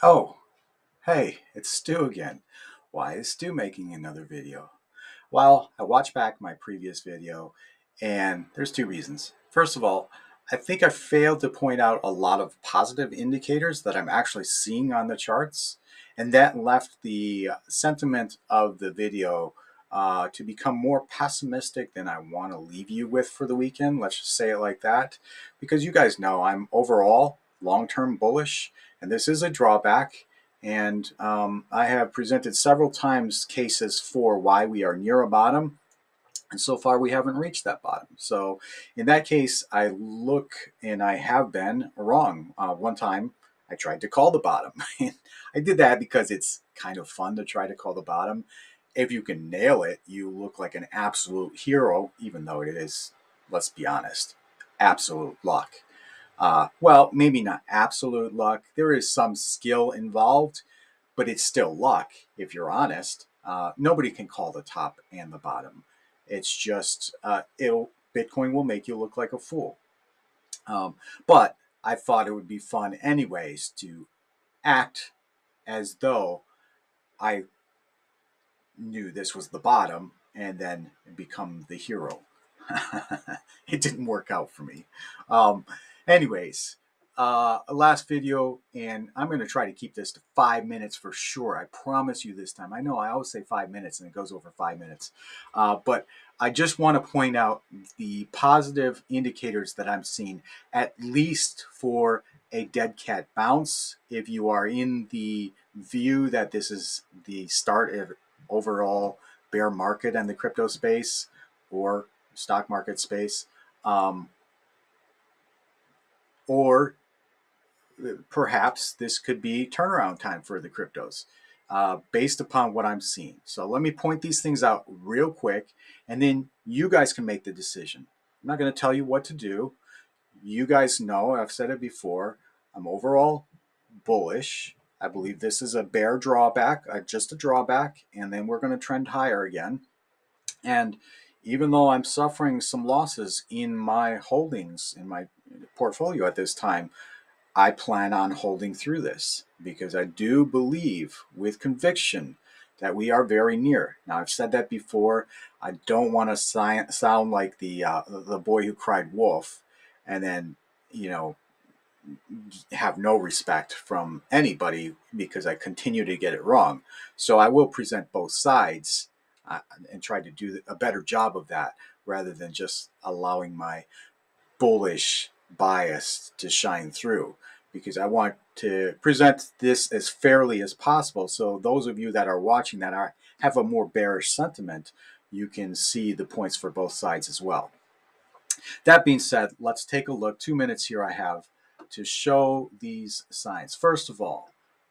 Oh, hey, it's Stu again. Why is Stu making another video? Well, I watched back my previous video, and there's two reasons. First of all, I think I failed to point out a lot of positive indicators that I'm actually seeing on the charts, and that left the sentiment of the video to become more pessimistic than I want to leave you with for the weekend. Let's just say it like that, because you guys know I'm overall long-term bullish, and this is a drawback. And I have presented several times cases for why we are near a bottom. And so far, we haven't reached that bottom. So, in that case, I look and I have been wrong. One time, I tried to call the bottom. I did that because it's kind of fun to try to call the bottom. If you can nail it, you look like an absolute hero, even though it is, let's be honest, absolute luck. Well, maybe not absolute luck. There is some skill involved, but it's still luck if you're honest. Nobody can call the top and the bottom. It's just it'll Bitcoin will make you look like a fool. Um, but I thought it would be fun anyways to act as though I knew this was the bottom and then become the hero. It didn't work out for me. Um, anyways, last video, and I'm going to try to keep this to 5 minutes for sure. I promise you this time. I know I always say 5 minutes and it goes over 5 minutes. But I just want to point out the positive indicators that I'm seeing, at least for a dead cat bounce. If you are in the view that this is the start of overall bear market in the crypto space or stock market space, um, or perhaps this could be turnaround time for the cryptos based upon what I'm seeing. So let me point these things out real quick, and then you guys can make the decision. I'm not going to tell you what to do. You guys know, I've said it before, I'm overall bullish. I believe this is a bear drawback, just a drawback, and then we're going to trend higher again. And even though I'm suffering some losses in my holdings, in my portfolio at this time, I plan on holding through this because I do believe with conviction that we are very near. Now, I've said that before. I don't want to sound like the boy who cried wolf and then, you know, have no respect from anybody because I continue to get it wrong. So I will present both sides and try to do a better job of that rather than just allowing my bullish bias to shine through, because I want to present this as fairly as possible. So those of you that are watching that have a more bearish sentiment, you can see the points for both sides as well. That being said, let's take a look. 2 minutes here I have to show these signs. First of all,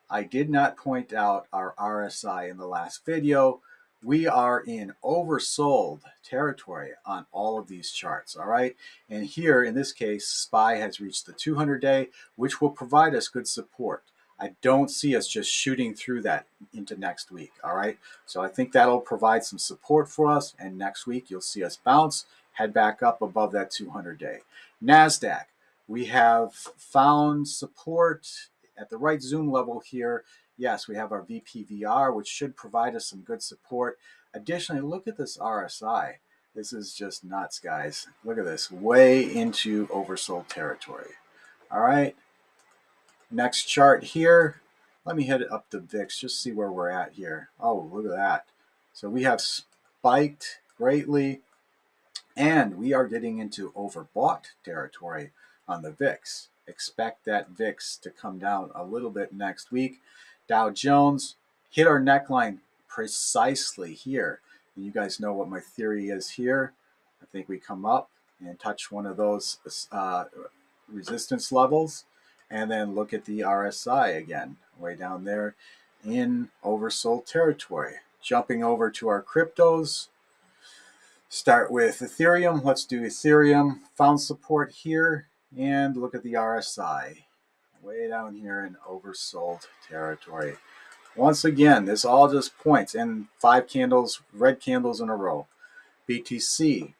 I did not point out our RSI in the last video. We are in oversold territory on all of these charts, all right? And here, in this case, SPY has reached the 200-day, which will provide us good support. I don't see us just shooting through that into next week, all right? So I think that'll provide some support for us, and next week you'll see us bounce, head back up above that 200-day. NASDAQ, we have found support at the right zoom level here. Yes, we have our VPVR, which should provide us some good support. Additionally, look at this RSI. This is just nuts, guys. Look at this, way into oversold territory. All right, next chart here. Let me hit it up the VIX, just see where we're at here. Oh, look at that. So we have spiked greatly, and we are getting into overbought territory on the VIX. Expect that VIX to come down a little bit next week. Dow Jones hit our neckline precisely here. And you guys know what my theory is here. I think we come up and touch one of those resistance levels, and then look at the RSI again, way down there in oversold territory. Jumping over to our cryptos, start with Ethereum. Let's do Ethereum. Found support here, and look at the RSI, way down here in oversold territory. Once again, this all just points in 5 candles, red candles in a row. BTC,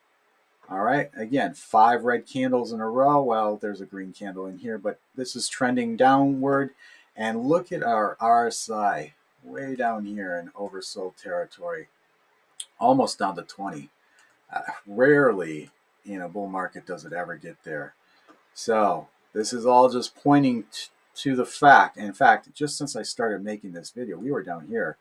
all right, again, 5 red candles in a row. Well, there's a green candle in here, but this is trending downward, And look at our RSI way down here in oversold territory, almost down to 20. Rarely in a bull market does it ever get there. So this is all just pointing to the fact. In fact, just since I started making this video, we were down here.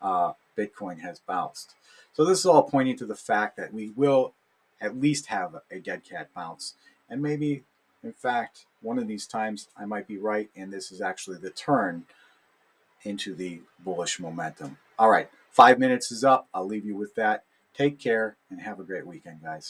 Bitcoin has bounced. So this is all pointing to the fact that we will at least have a dead cat bounce. And maybe, in fact, one of these times I might be right, and this is actually the turn into the bullish momentum. All right, 5 minutes is up. I'll leave you with that. Take care and have a great weekend, guys.